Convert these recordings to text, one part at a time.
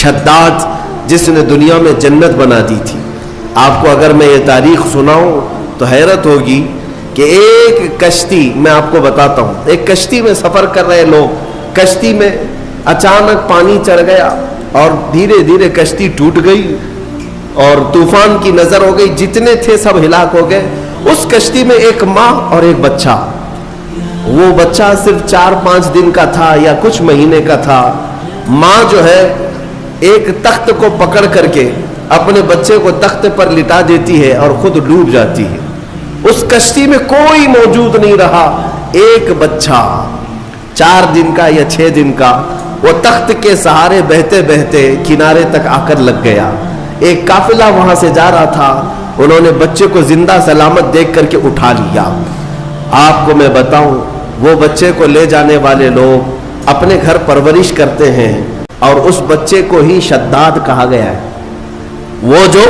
شداد جس نے دنیا میں جنت بنا دی تھی. آپ کو اگر میں یہ تاریخ سناؤں تو حیرت ہوگی کہ ایک کشتی، میں آپ کو بتاتا ہوں، ایک کشتی میں سفر کر رہے لوگ، کشتی میں اچانک پانی چڑھ گیا اور دھیرے دھیرے کشتی ٹوٹ گئی اور طوفان کی نظر ہو گئی، جتنے تھے سب ہلاک ہو گئے. اس کشتی میں ایک ماں اور ایک بچہ. وہ بچہ صرف 4-5 دن کا تھا یا کچھ مہینے کا تھا. ماں جو ہے ایک تخت کو پکڑ کر کے اپنے بچے کو تخت پر لٹا دیتی ہے اور خود ڈوب جاتی ہے. اس کشتی میں کوئی موجود نہیں رہا. ایک بچہ 4 دن کا یا 6 دن کا وہ تخت کے سہارے بہتے بہتے کنارے تک آ کر لگ گیا. ایک قافلہ وہاں سے جا رہا تھا، انہوں نے بچے کو زندہ سلامت دیکھ کر کے اٹھا لیا. آپ کو میں بتاؤں، وہ بچے کو لے جانے والے لوگ اپنے گھر پرورش کرتے ہیں اور اس بچے کو ہی شداد کہا گیا ہے. وہ جو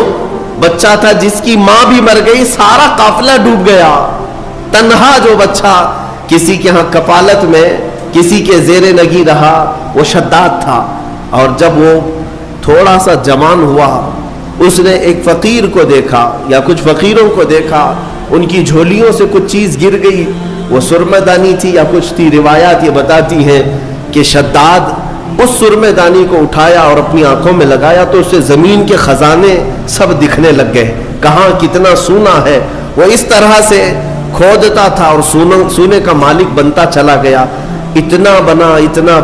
بچہ تھا جس کی ماں بھی مر گئی، سارا قافلہ ڈوب گیا، تنہا جو بچہ کسی کے ہاں کفالت میں کسی کے زیر نگی رہا، وہ شداد تھا. اور جب وہ تھوڑا سا جوان ہوا، اس نے ایک فقیر کو دیکھا یا کچھ فقیروں کو دیکھا، ان کی جھولیوں سے کچھ چیز گر گئی، وہ سرمہ دانی تھی یا کچھ تھی. روایات یہ بتاتی ہیں کہ شداد اس سرمہ دانی کو اٹھایا اور اپنی آنکھوں میں لگایا تو اسے زمین کے خزانے سب دکھنے لگ گئے، کہاں کتنا سونا ہے. وہ اس طرح سے کھودتا تھا اور سونے کا مالک بنتا چلا گیا. اتنا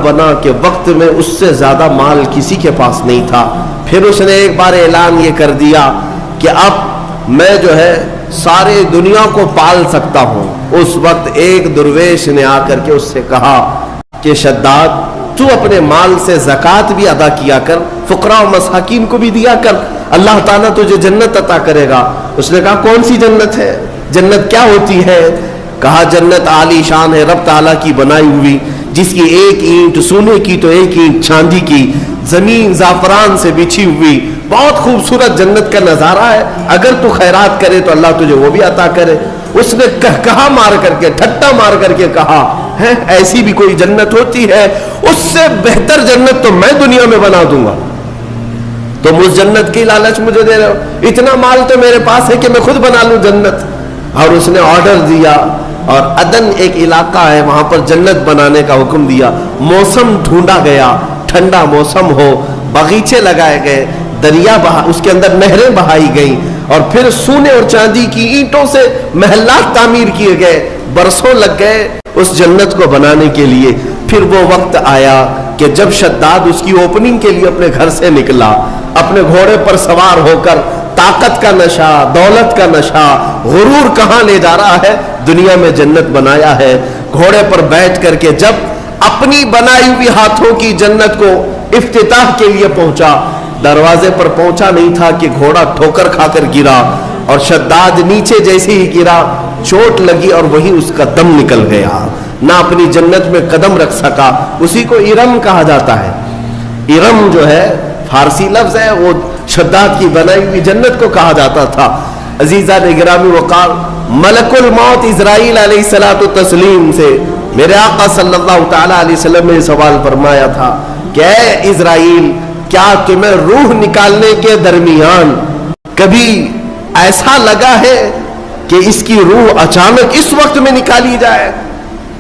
بنا کہ وقت میں اس سے زیادہ مال کسی کے پاس نہیں تھا. پھر اس نے ایک بار اعلان یہ کر دیا کہ اب میں جو ہے سارے دنیا کو پال سکتا ہوں. اس وقت ایک درویش نے آ کر کے اس سے کہا کہ شداد، تو اپنے مال سے زکوٰۃ بھی ادا کیا کر، فقراء و مساکین کو بھی دیا کر، اللہ تعالیٰ تجھے جنت عطا کرے گا. اس نے کہا کون سی جنت ہے؟ جنت کیا ہوتی ہے؟ کہا جنت عالی شان ہے، رب تعالیٰ کی بنائی ہوئی، جس کی ایک اینٹ سونے کی تو ایک اینٹ چاندی کی، زمین زعفران سے بچھی ہوئی، بہت خوبصورت جنت کا نظارہ ہے. اگر تو خیرات کرے تو اللہ تجھے وہ بھی عطا کرے. اس نے کہا مار کر کے، ٹھٹا مار کر کے کہا ہے ایسی بھی کوئی جنت ہوتی ہے؟ اس سے بہتر جنت تو میں دنیا میں بنا دوں گا. تم اس جنت کی لالچ مجھے دے رہے ہو؟ اتنا مال تو میرے پاس ہے کہ میں خود بنا لوں جنت. اور اس نے آرڈر دیا اور عدن ایک علاقہ ہے، وہاں پر جنت بنانے کا حکم دیا. موسم ڈھونڈا گیا، ٹھنڈا موسم ہو، باغیچے لگائے گئے، دریا اس کے اندر نہریں بہائی گئیں اور پھر سونے اور چاندی کی اینٹوں سے محلات تعمیر کیے گئے. برسوں لگ گئے اس جنت کو بنانے کے لیے. پھر وہ وقت آیا کہ جب شداد اس کی اوپننگ کے لیے اپنے گھر سے نکلا، اپنے گھوڑے پر سوار ہو کر، طاقت کا نشہ، دولت کا نشہ، غرور کہاں لے جا رہا ہے، دنیا میں جنت بنایا ہے. گھوڑے پر بیٹھ کر کے جب اپنی بنائی ہوئی ہاتھوں کی جنت کو افتتاح کے لیے پہنچا، دروازے پر پہنچا نہیں تھا کہ گھوڑا ٹھوکر کھا کر گرا اور شداد نیچے جیسے ہی گرا چوٹ لگی اور وہی اس کا دم نکل گیا. نہ اپنی جنت میں قدم رکھ سکا. اسی کو ارم کہا جاتا ہے. ارم جو ہے فارسی لفظ ہے، وہ شداد کی بنائی ہوئی جنت کو کہا جاتا تھا. عزیزان گرامی وقار، ملک الموت اسرائیل علیہ الصلوۃ والتسلیم سے میرے آقا صلی اللہ تعالی علیہ وسلم نے سوال فرمایا تھا کہ اے اسرائیل، کیا تمہیں روح نکالنے کے درمیان کبھی ایسا لگا ہے کہ اس کی روح اچانک اس وقت میں نکالی جائے؟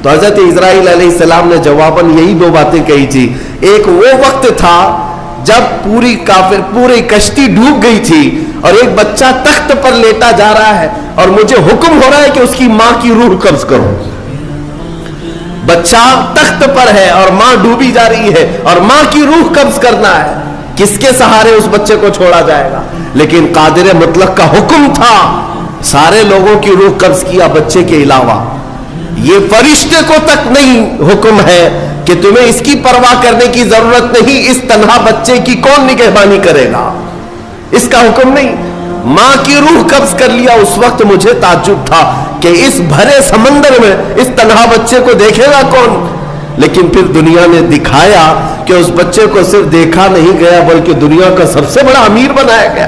تو حضرت اسرائیل علیہ السلام نے جواباً یہی 2 باتیں کہی تھی. ایک وہ وقت تھا جب پوری کشتی ڈوب گئی تھی اور ایک بچہ تخت پر لیٹا جا رہا ہے اور مجھے حکم ہو رہا ہے کہ اس کی ماں کی روح قبض کرو. بچہ تخت پر ہے اور ماں ڈوبی جا رہی ہے اور ماں کی روح قبض کرنا ہے. کس کے سہارے اس بچے کو چھوڑا جائے گا؟ لیکن قادر مطلق کا حکم تھا، سارے لوگوں کی روح قبض کیا بچے کے علاوہ. یہ فرشتے کو تک نہیں حکم ہے کہ تمہیں اس کی پرواہ کرنے کی ضرورت نہیں، اس تنہا بچے کی کون نگہبانی کرے گا، اس کا حکم نہیں. ماں کی روح قبض کر لیا. اس وقت مجھے تعجب تھا کہ اس بھرے سمندر میں اس تنہا بچے کو دیکھے گا کون؟ لیکن پھر دنیا نے دکھایا کہ اس بچے کو صرف دیکھا نہیں گیا بلکہ دنیا کا سب سے بڑا امیر بنایا گیا.